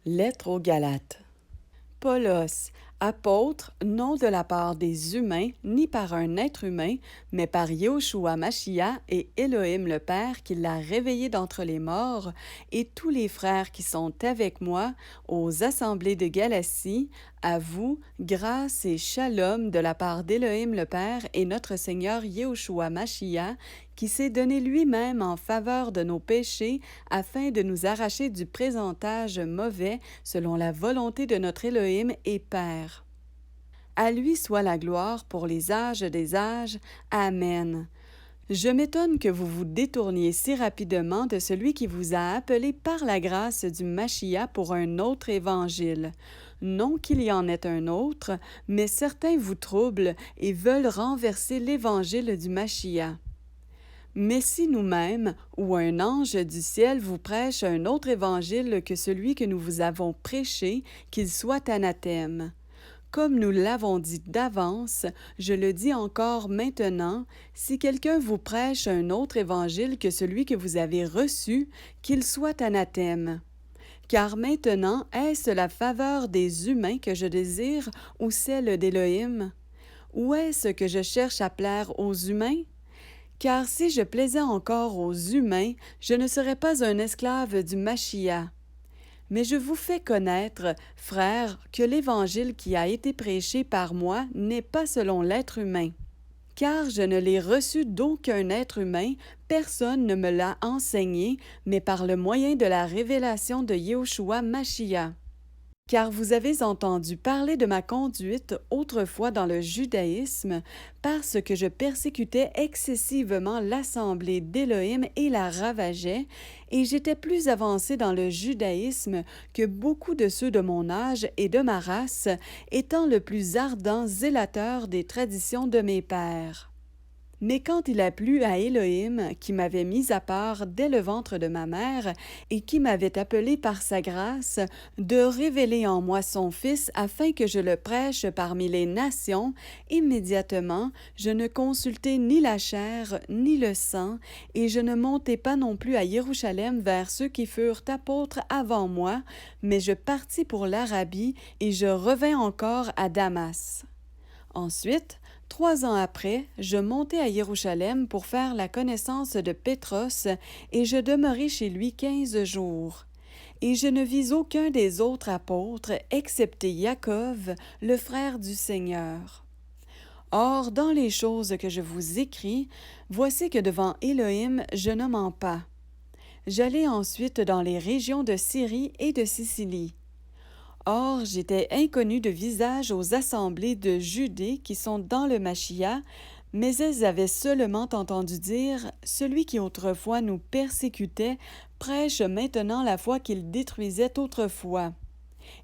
Lettre aux Galates. Paulos, apôtre, non de la part des humains, ni par un être humain, mais par Yahushua Mashiach et Élohim le Père qui l'a réveillé d'entre les morts, et tous les frères qui sont avec moi aux assemblées de Galatie, à vous, grâce et shalom de la part d'Élohim le Père et notre Seigneur Yahushua Mashiach, qui s'est donné lui-même en faveur de nos péchés afin de nous arracher du présentage mauvais selon la volonté de notre Élohim et Père. À lui soit la gloire pour les âges des âges. Amen. Je m'étonne que vous vous détourniez si rapidement de celui qui vous a appelé par la grâce du Mashiach pour un autre évangile. Non qu'il y en ait un autre, mais certains vous troublent et veulent renverser l'évangile du Mashiach. Mais si nous-mêmes ou un ange du ciel vous prêche un autre évangile que celui que nous vous avons prêché, qu'il soit anathème. Comme nous l'avons dit d'avance, je le dis encore maintenant, si quelqu'un vous prêche un autre évangile que celui que vous avez reçu, qu'il soit anathème. Car maintenant, est-ce la faveur des humains que je désire ou celle d'Élohim? Ou est-ce que je cherche à plaire aux humains? Car si je plaisais encore aux humains, je ne serais pas un esclave du Mashiach. Mais je vous fais connaître, frères, que l'Évangile qui a été prêché par moi n'est pas selon l'être humain. Car je ne l'ai reçu d'aucun être humain, personne ne me l'a enseigné, mais par le moyen de la révélation de Yahushua Mashiach. Car vous avez entendu parler de ma conduite autrefois dans le judaïsme, parce que je persécutais excessivement l'assemblée d'Élohim et la ravageais, et j'étais plus avancé dans le judaïsme que beaucoup de ceux de mon âge et de ma race, étant le plus ardent zélateur des traditions de mes pères. Mais quand il a plu à Élohim, qui m'avait mis à part dès le ventre de ma mère, et qui m'avait appelé par sa grâce, de révéler en moi son Fils afin que je le prêche parmi les nations, immédiatement je ne consultai ni la chair ni le sang, et je ne montai pas non plus à Jérusalem vers ceux qui furent apôtres avant moi, mais je partis pour l'Arabie, et je revins encore à Damas. Ensuite, 3 ans après, je montai à Jérusalem pour faire la connaissance de Pétros, et je demeurai chez lui 15 jours. Et je ne vis aucun des autres apôtres, excepté Jacob, le frère du Seigneur. Or, dans les choses que je vous écris, voici que devant Élohim je ne mens pas. J'allai ensuite dans les régions de Syrie et de Sicile. Or, j'étais inconnu de visage aux assemblées de Judée qui sont dans le Mashiach, mais elles avaient seulement entendu dire « Celui qui autrefois nous persécutait prêche maintenant la foi qu'il détruisait autrefois. »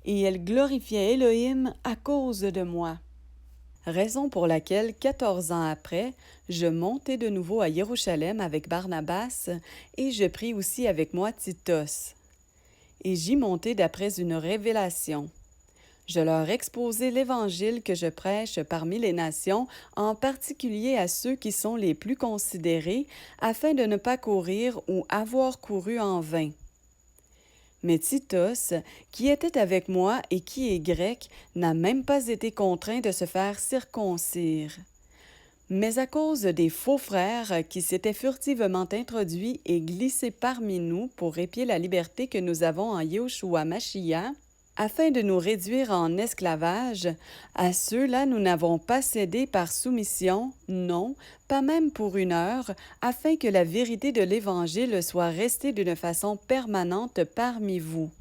Et elles glorifiaient Élohim à cause de moi. Raison pour laquelle, 14 ans après, je montai de nouveau à Jérusalem avec Barnabas, et je pris aussi avec moi Titos. Et j'y montai d'après une révélation. Je leur exposai l'Évangile que je prêche parmi les nations, en particulier à ceux qui sont les plus considérés, afin de ne pas courir ou avoir couru en vain. Mais Titos, qui était avec moi et qui est grec, n'a même pas été contraint de se faire circoncire. Mais à cause des faux frères qui s'étaient furtivement introduits et glissés parmi nous pour épier la liberté que nous avons en Yahushua Mashiach, afin de nous réduire en esclavage, à ceux-là nous n'avons pas cédé par soumission, non, pas même pour 1 heure, afin que la vérité de l'Évangile soit restée d'une façon permanente parmi vous.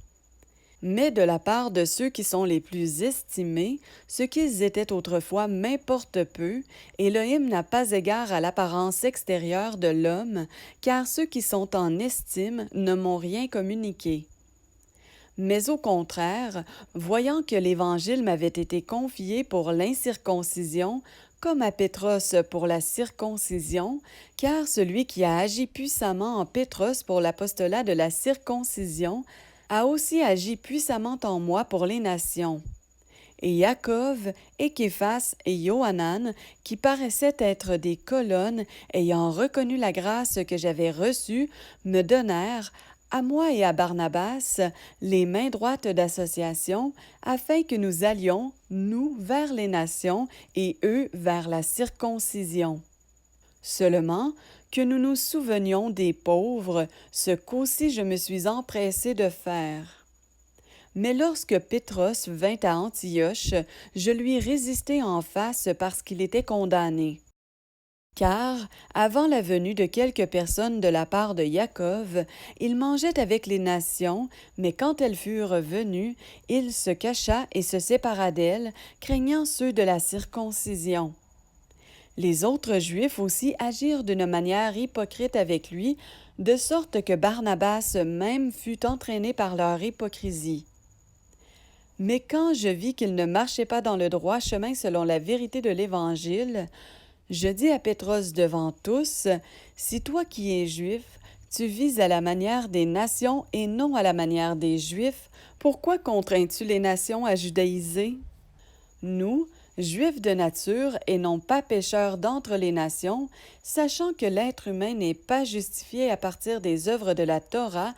Mais de la part de ceux qui sont les plus estimés, ce qu'ils étaient autrefois m'importe peu, Élohim n'a pas égard à l'apparence extérieure de l'homme, car ceux qui sont en estime ne m'ont rien communiqué. Mais au contraire, voyant que l'Évangile m'avait été confié pour l'incirconcision, comme à Pétros pour la circoncision, car celui qui a agi puissamment en Pétros pour l'apostolat de la circoncision a aussi agi puissamment en moi pour les nations. Et Jacob, et Képhas et Johanan, qui paraissaient être des colonnes, ayant reconnu la grâce que j'avais reçue, me donnèrent, à moi et à Barnabas, les mains droites d'association, afin que nous allions, nous, vers les nations et eux vers la circoncision. Seulement que nous nous souvenions des pauvres, ce qu'aussi je me suis empressé de faire. Mais lorsque Pétros vint à Antioche, je lui résistai en face parce qu'il était condamné. Car, avant la venue de quelques personnes de la part de Jacob, il mangeait avec les nations, mais quand elles furent venues, il se cacha et se sépara d'elles, craignant ceux de la circoncision. Les autres Juifs aussi agirent d'une manière hypocrite avec lui, de sorte que Barnabas même fut entraîné par leur hypocrisie. Mais quand je vis qu'il ne marchait pas dans le droit chemin selon la vérité de l'Évangile, je dis à Pétros devant tous, « Si toi qui es juif, tu vis à la manière des nations et non à la manière des Juifs, pourquoi contrains-tu les nations à judaïser? Nous, Juifs de nature et non pas pécheurs d'entre les nations, sachant que l'être humain n'est pas justifié à partir des œuvres de la Torah,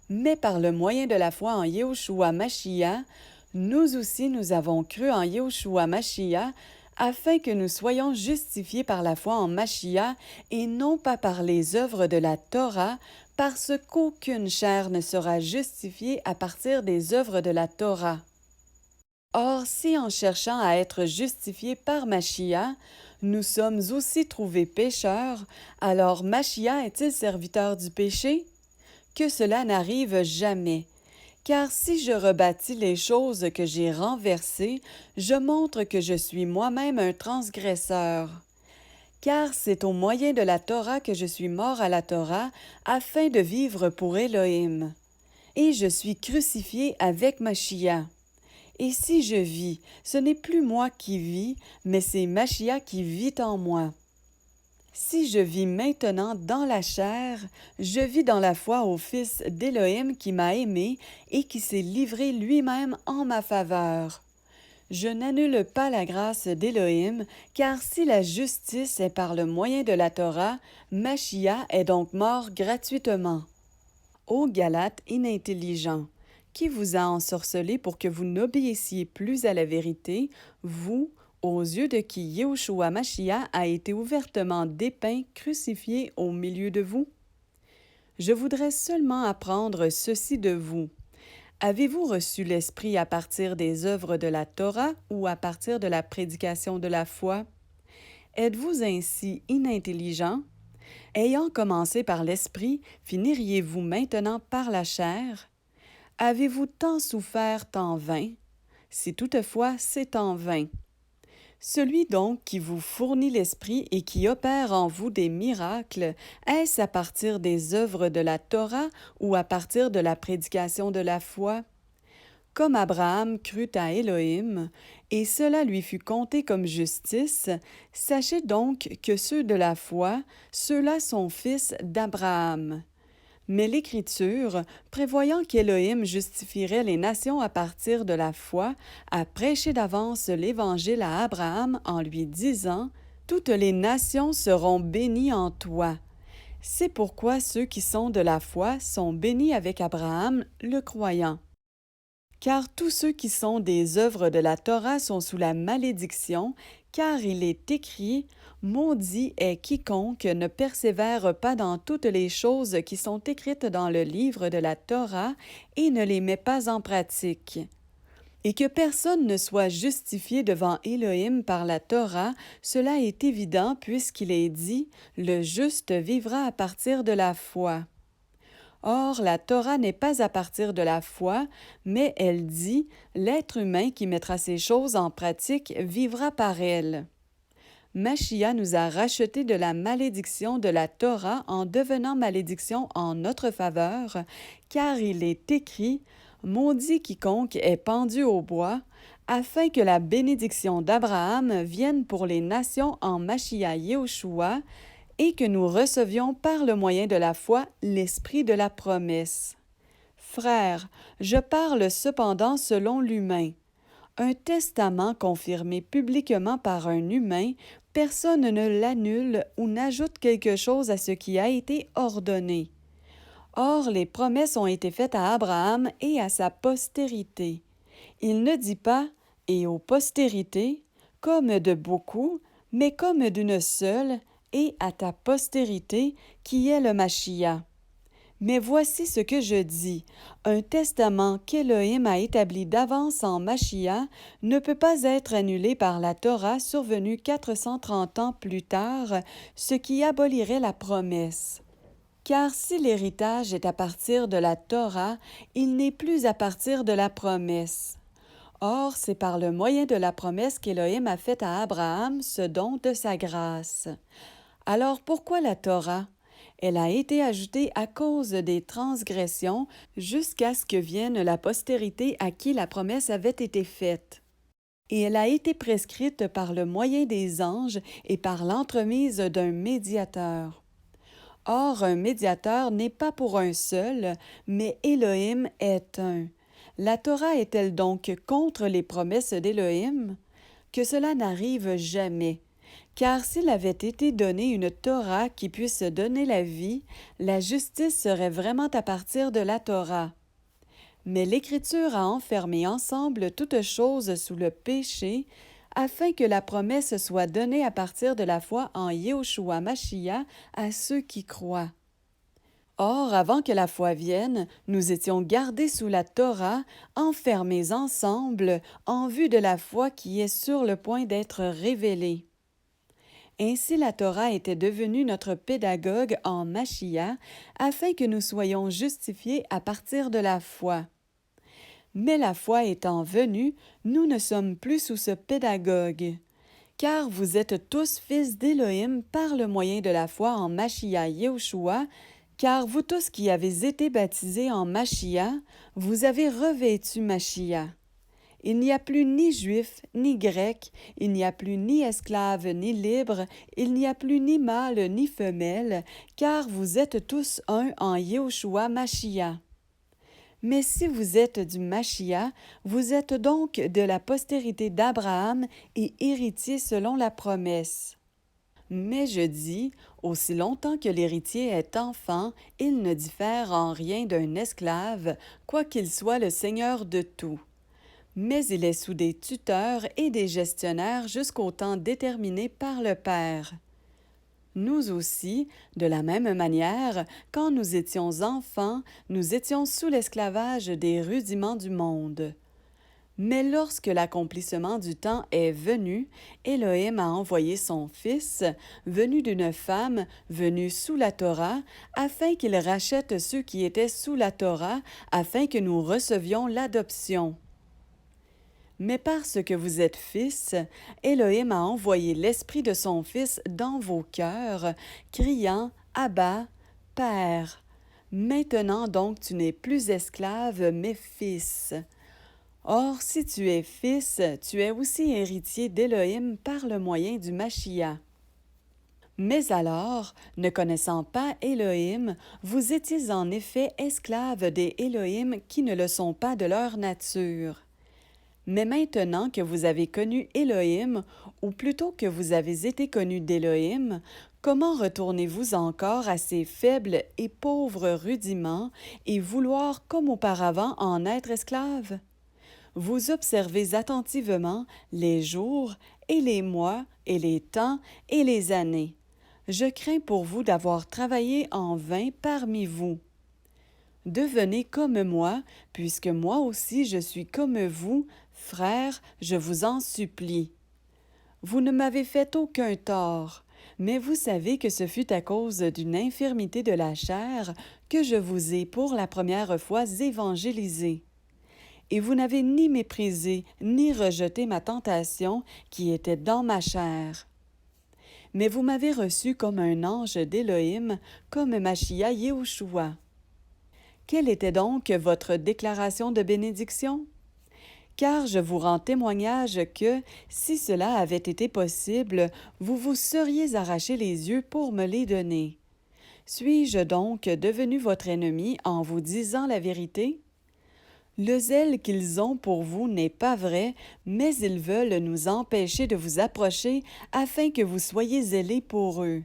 mais par le moyen de la foi en Yehoshua Mashiach, nous aussi nous avons cru en Yehoshua Mashiach, afin que nous soyons justifiés par la foi en Mashiach et non pas par les œuvres de la Torah, parce qu'aucune chair ne sera justifiée à partir des œuvres de la Torah. Or, si en cherchant à être justifiés par Mashiach, nous sommes aussi trouvés pécheurs, alors Mashiach est-il serviteur du péché? Que cela n'arrive jamais. Car si je rebâtis les choses que j'ai renversées, je montre que je suis moi-même un transgresseur. Car c'est au moyen de la Torah que je suis mort à la Torah, afin de vivre pour Élohim. Et je suis crucifié avec Mashiach. Et si je vis, ce n'est plus moi qui vis, mais c'est Mashiach qui vit en moi. Si je vis maintenant dans la chair, je vis dans la foi au Fils d'Élohim qui m'a aimé et qui s'est livré lui-même en ma faveur. Je n'annule pas la grâce d'Élohim, car si la justice est par le moyen de la Torah, Mashiach est donc mort gratuitement. Ô Galates inintelligents, qui vous a ensorcelé pour que vous n'obéissiez plus à la vérité, vous, aux yeux de qui Yehoshua Mashiach a été ouvertement dépeint, crucifié au milieu de vous? Je voudrais seulement apprendre ceci de vous. Avez-vous reçu l'Esprit à partir des œuvres de la Torah ou à partir de la prédication de la foi? Êtes-vous ainsi inintelligents? Ayant commencé par l'Esprit, finiriez-vous maintenant par la chair? Avez-vous tant souffert en vain? Si toutefois c'est en vain. Celui donc qui vous fournit l'Esprit et qui opère en vous des miracles, est-ce à partir des œuvres de la Torah ou à partir de la prédication de la foi? Comme Abraham crut à Élohim, et cela lui fut compté comme justice, sachez donc que ceux de la foi, ceux-là sont fils d'Abraham. Mais l'Écriture, prévoyant qu'Élohim justifierait les nations à partir de la foi, a prêché d'avance l'Évangile à Abraham en lui disant « Toutes les nations seront bénies en toi ». C'est pourquoi ceux qui sont de la foi sont bénis avec Abraham, le croyant. Car tous ceux qui sont des œuvres de la Torah sont sous la malédiction, car il est écrit « Maudit est quiconque ne persévère pas dans toutes les choses qui sont écrites dans le livre de la Torah et ne les met pas en pratique. » Et que personne ne soit justifié devant Élohim par la Torah, cela est évident puisqu'il est dit « Le juste vivra à partir de la foi ». Or, la Torah n'est pas à partir de la foi, mais elle dit « L'être humain qui mettra ces choses en pratique vivra par elles ». Mashiach nous a rachetés de la malédiction de la Torah en devenant malédiction en notre faveur, car il est écrit « Maudit quiconque est pendu au bois », afin que la bénédiction d'Abraham vienne pour les nations en Mashiach Yehoshua, et que nous recevions par le moyen de la foi l'esprit de la promesse. Frères, je parle cependant selon l'humain. Un testament confirmé publiquement par un humain, personne ne l'annule ou n'ajoute quelque chose à ce qui a été ordonné. Or, les promesses ont été faites à Abraham et à sa postérité. Il ne dit pas et aux postérités, comme de beaucoup, mais comme d'une seule, et à ta postérité, qui est le Machia. Mais voici ce que je dis, un testament qu'Élohim a établi d'avance en Machia ne peut pas être annulé par la Torah survenue 430 ans plus tard, ce qui abolirait la promesse. Car si l'héritage est à partir de la Torah, il n'est plus à partir de la promesse. Or, c'est par le moyen de la promesse qu'Élohim a faite à Abraham ce don de sa grâce. Alors pourquoi la Torah? Elle a été ajoutée à cause des transgressions jusqu'à ce que vienne la postérité à qui la promesse avait été faite. Et elle a été prescrite par le moyen des anges et par l'entremise d'un médiateur. Or, un médiateur n'est pas pour un seul, mais Élohim est un. La Torah est-elle donc contre les promesses d'Élohim? Que cela n'arrive jamais. Car s'il avait été donné une Torah qui puisse donner la vie, la justice serait vraiment à partir de la Torah. Mais l'Écriture a enfermé ensemble toutes choses sous le péché, afin que la promesse soit donnée à partir de la foi en Yehoshua Mashiach à ceux qui croient. Or, avant que la foi vienne, nous étions gardés sous la Torah, enfermés ensemble, en vue de la foi qui est sur le point d'être révélée. Ainsi la Torah était devenue notre pédagogue en Mashiach, afin que nous soyons justifiés à partir de la foi. Mais la foi étant venue, nous ne sommes plus sous ce pédagogue. Car vous êtes tous fils d'Élohim par le moyen de la foi en Mashiach Yehoshua, car vous tous qui avez été baptisés en Mashiach, vous avez revêtu Mashiach. Il n'y a plus ni juif, ni grec, il n'y a plus ni esclave, ni libre, il n'y a plus ni mâle, ni femelle, car vous êtes tous un en Yehoshua Mashiach. Mais si vous êtes du Mashiach, vous êtes donc de la postérité d'Abraham et héritier selon la promesse. Mais je dis, aussi longtemps que l'héritier est enfant, il ne diffère en rien d'un esclave, quoiqu'il soit le seigneur de tout. Mais il est sous des tuteurs et des gestionnaires jusqu'au temps déterminé par le Père. Nous aussi, de la même manière, quand nous étions enfants, nous étions sous l'esclavage des rudiments du monde. Mais lorsque l'accomplissement du temps est venu, Élohim a envoyé son Fils, venu d'une femme, venu sous la Torah, afin qu'il rachète ceux qui étaient sous la Torah, afin que nous recevions l'adoption. Mais parce que vous êtes fils, Élohim a envoyé l'Esprit de son Fils dans vos cœurs, criant « Abba, Père ». Maintenant donc tu n'es plus esclave, mais fils. Or, si tu es fils, tu es aussi héritier d'Élohim par le moyen du Mashiach. Mais alors, ne connaissant pas Élohim, vous étiez en effet esclaves des Élohim qui ne le sont pas de leur nature. Mais maintenant que vous avez connu Élohim, ou plutôt que vous avez été connus d'Élohim, comment retournez-vous encore à ces faibles et pauvres rudiments et vouloir comme auparavant en être esclaves? Vous observez attentivement les jours et les mois et les temps et les années. Je crains pour vous d'avoir travaillé en vain parmi vous. Devenez comme moi, puisque moi aussi je suis comme vous, frères, je vous en supplie. Vous ne m'avez fait aucun tort, mais vous savez que ce fut à cause d'une infirmité de la chair que je vous ai pour la première fois évangélisé. Et vous n'avez ni méprisé ni rejeté ma tentation qui était dans ma chair. Mais vous m'avez reçu comme un ange d'Élohim, comme Mashiach Yehoshua. Quelle était donc votre déclaration de bénédiction? Car je vous rends témoignage que, si cela avait été possible, vous vous seriez arraché les yeux pour me les donner. Suis-je donc devenu votre ennemi en vous disant la vérité? Le zèle qu'ils ont pour vous n'est pas vrai, mais ils veulent nous empêcher de vous approcher afin que vous soyez zélés pour eux.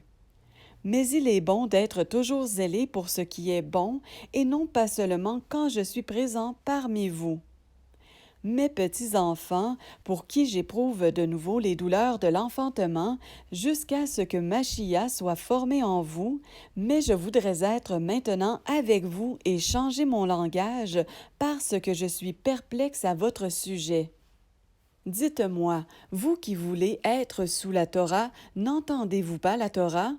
Mais il est bon d'être toujours zélé pour ce qui est bon, et non pas seulement quand je suis présent parmi vous. Mes petits enfants, pour qui j'éprouve de nouveau les douleurs de l'enfantement, jusqu'à ce que Machia soit formé en vous, mais je voudrais être maintenant avec vous et changer mon langage parce que je suis perplexe à votre sujet. Dites-moi, vous qui voulez être sous la Torah, n'entendez-vous pas la Torah?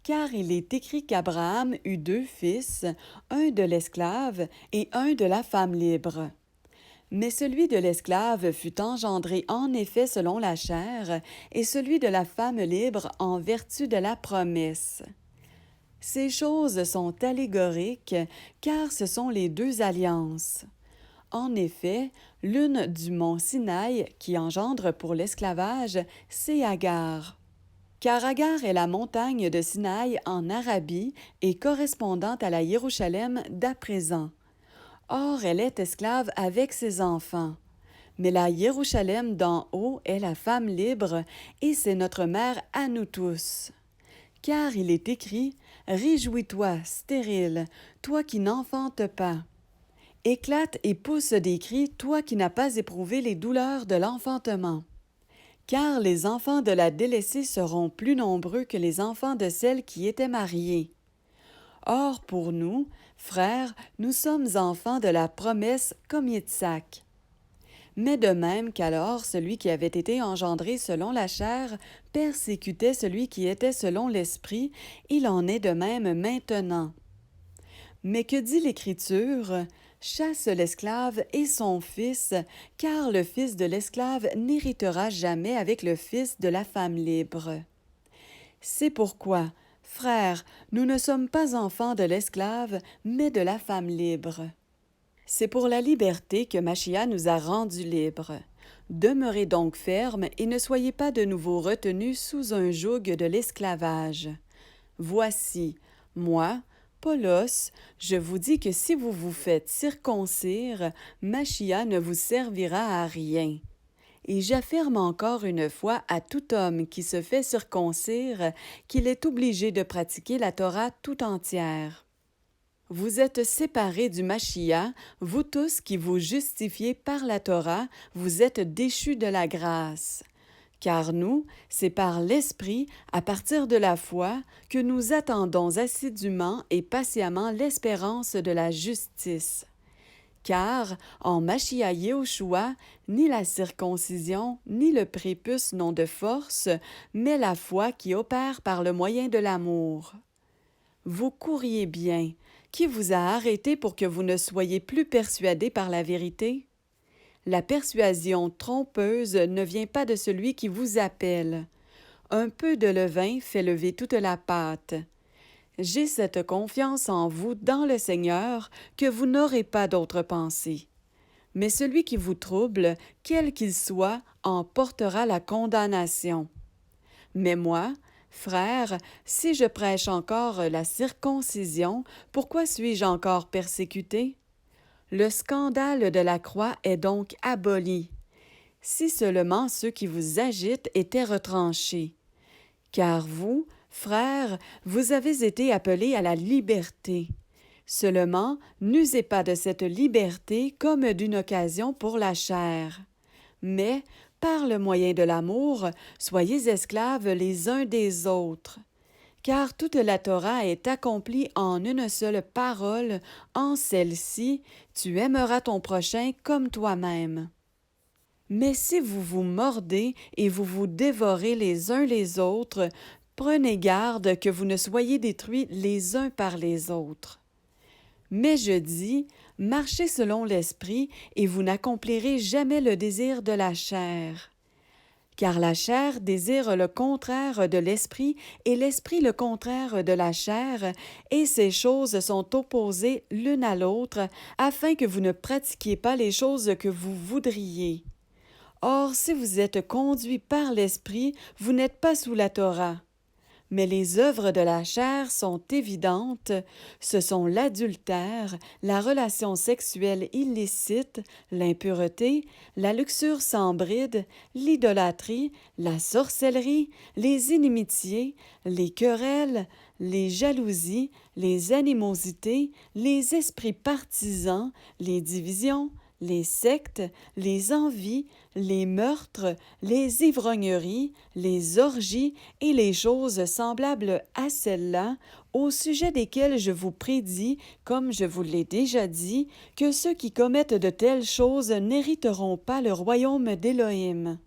Car il est écrit qu'Abraham eut 2 fils, un de l'esclave et un de la femme libre. Mais celui de l'esclave fut engendré en effet selon la chair, et celui de la femme libre en vertu de la promesse. Ces choses sont allégoriques, car ce sont les 2 alliances. En effet, l'une du mont Sinaï, qui engendre pour l'esclavage, c'est Agar. Car Agar est la montagne de Sinaï en Arabie et correspondante à la Jérusalem d'à présent. Or, elle est esclave avec ses enfants. Mais la Jérusalem d'en haut est la femme libre, et c'est notre mère à nous tous. Car il est écrit, « Réjouis-toi, stérile, toi qui n'enfantes pas. Éclate et pousse des cris, toi qui n'as pas éprouvé les douleurs de l'enfantement. Car les enfants de la délaissée seront plus nombreux que les enfants de celle qui était mariée. Or, pour nous, frères, nous sommes enfants de la promesse comme Yitzhak. Mais de même qu'alors celui qui avait été engendré selon la chair persécutait celui qui était selon l'esprit, il en est de même maintenant. Mais que dit l'Écriture? Chasse l'esclave et son fils, car le fils de l'esclave n'héritera jamais avec le fils de la femme libre. C'est pourquoi, frères, nous ne sommes pas enfants de l'esclave, mais de la femme libre. C'est pour la liberté que Machia nous a rendus libres. Demeurez donc fermes et ne soyez pas de nouveau retenus sous un joug de l'esclavage. Voici, moi, Paulos, je vous dis que si vous vous faites circoncire, Machia ne vous servira à rien. Et j'affirme encore une fois à tout homme qui se fait circoncire qu'il est obligé de pratiquer la Torah tout entière. Vous êtes séparés du Machia, vous tous qui vous justifiez par la Torah, vous êtes déchus de la grâce. Car nous, c'est par l'Esprit, à partir de la foi, que nous attendons assidûment et patiemment l'espérance de la justice. Car, en Machia Yehoshua, ni la circoncision, ni le prépuce n'ont de force, mais la foi qui opère par le moyen de l'amour. Vous courriez bien. Qui vous a arrêté pour que vous ne soyez plus persuadés par la vérité? La persuasion trompeuse ne vient pas de celui qui vous appelle. Un peu de levain fait lever toute la pâte. J'ai cette confiance en vous dans le Seigneur que vous n'aurez pas d'autre pensée. Mais celui qui vous trouble, quel qu'il soit, en portera la condamnation. Mais moi, frères, si je prêche encore la circoncision, pourquoi suis-je encore persécuté? Le scandale de la croix est donc aboli. Si seulement ceux qui vous agitent étaient retranchés. Car vous, frères, vous avez été appelés à la liberté. Seulement, n'usez pas de cette liberté comme d'une occasion pour la chair. Mais, par le moyen de l'amour, soyez esclaves les uns des autres. Car toute la Torah est accomplie en une seule parole, en celle-ci, tu aimeras ton prochain comme toi-même. Mais si vous vous mordez et vous vous dévorez les uns les autres, prenez garde que vous ne soyez détruits les uns par les autres. Mais je dis, marchez selon l'esprit, et vous n'accomplirez jamais le désir de la chair. Car la chair désire le contraire de l'esprit, et l'esprit le contraire de la chair, et ces choses sont opposées l'une à l'autre, afin que vous ne pratiquiez pas les choses que vous voudriez. Or, si vous êtes conduits par l'esprit, vous n'êtes pas sous la Torah. Mais les œuvres de la chair sont évidentes, ce sont l'adultère, la relation sexuelle illicite, l'impureté, la luxure sans bride, l'idolâtrie, la sorcellerie, les inimitiés, les querelles, les jalousies, les animosités, les esprits partisans, les divisions, les sectes, les envies, les meurtres, les ivrogneries, les orgies et les choses semblables à celles-là, au sujet desquelles je vous prédis, comme je vous l'ai déjà dit, que ceux qui commettent de telles choses n'hériteront pas le royaume d'Élohim.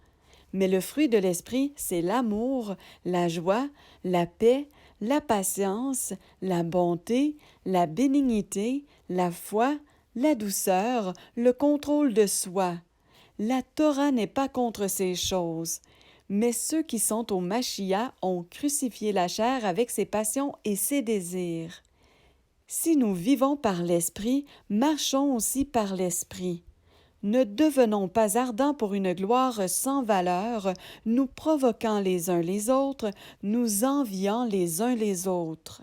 Mais le fruit de l'esprit, c'est l'amour, la joie, la paix, la patience, la bonté, la bénignité, la foi, la douceur, le contrôle de soi. La Torah n'est pas contre ces choses. Mais ceux qui sont au Machia ont crucifié la chair avec ses passions et ses désirs. Si nous vivons par l'Esprit, marchons aussi par l'Esprit. Ne devenons pas ardents pour une gloire sans valeur, nous provoquant les uns les autres, nous enviant les uns les autres.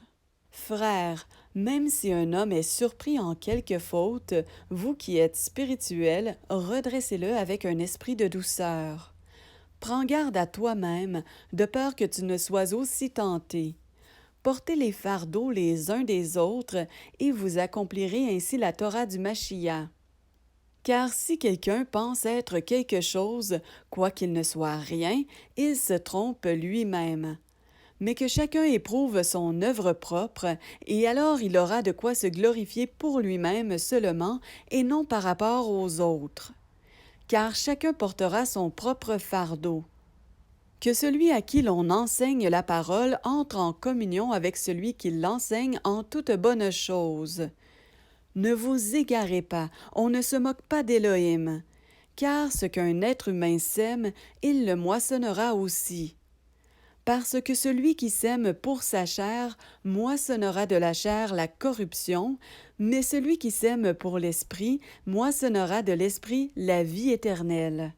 Frères, même si un homme est surpris en quelque faute, vous qui êtes spirituels, redressez-le avec un esprit de douceur. Prends garde à toi-même, de peur que tu ne sois aussi tenté. Portez les fardeaux les uns des autres, et vous accomplirez ainsi la Torah du Machia. Car si quelqu'un pense être quelque chose, quoiqu'il ne soit rien, il se trompe lui-même. Mais que chacun éprouve son œuvre propre, et alors il aura de quoi se glorifier pour lui-même seulement, et non par rapport aux autres. Car chacun portera son propre fardeau. Que celui à qui l'on enseigne la parole entre en communion avec celui qui l'enseigne en toute bonne chose. Ne vous égarez pas, on ne se moque pas d'Élohim, car ce qu'un être humain sème, il le moissonnera aussi. Parce que celui qui sème pour sa chair moissonnera de la chair la corruption, mais celui qui sème pour l'esprit moissonnera de l'esprit la vie éternelle.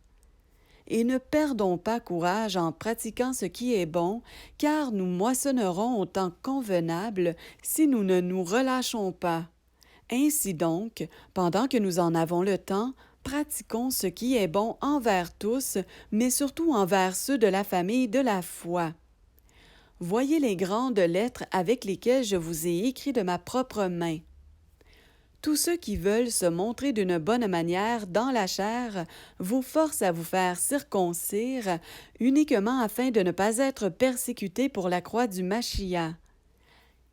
Et ne perdons pas courage en pratiquant ce qui est bon, car nous moissonnerons au temps convenable si nous ne nous relâchons pas. Ainsi donc, pendant que nous en avons le temps, pratiquons ce qui est bon envers tous, mais surtout envers ceux de la famille de la foi. Voyez les grandes lettres avec lesquelles je vous ai écrit de ma propre main. Tous ceux qui veulent se montrer d'une bonne manière dans la chair vous forcent à vous faire circoncire uniquement afin de ne pas être persécutés pour la croix du Machia.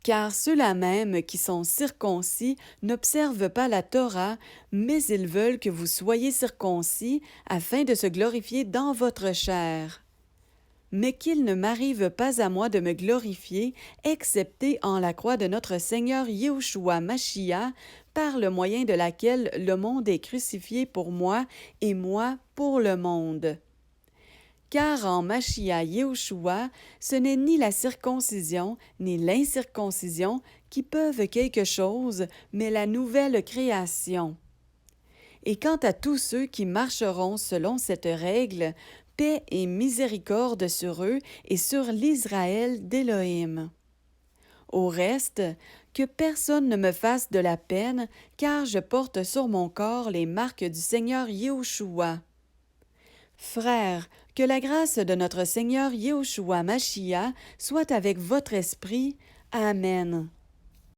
Car ceux-là même qui sont circoncis n'observent pas la Torah, mais ils veulent que vous soyez circoncis afin de se glorifier dans votre chair. Mais qu'il ne m'arrive pas à moi de me glorifier, excepté en la croix de notre Seigneur Yéhoshua Machia, par le moyen de laquelle le monde est crucifié pour moi et moi pour le monde. Car en Machia Yéhoshua, ce n'est ni la circoncision ni l'incirconcision qui peuvent quelque chose, mais la nouvelle création. Et quant à tous ceux qui marcheront selon cette règle, paix et miséricorde sur eux et sur l'Israël d'Élohim. Au reste, que personne ne me fasse de la peine, car je porte sur mon corps les marques du Seigneur Yéhoshua. Frères, que la grâce de notre Seigneur Yéhoshua Machia soit avec votre esprit. Amen.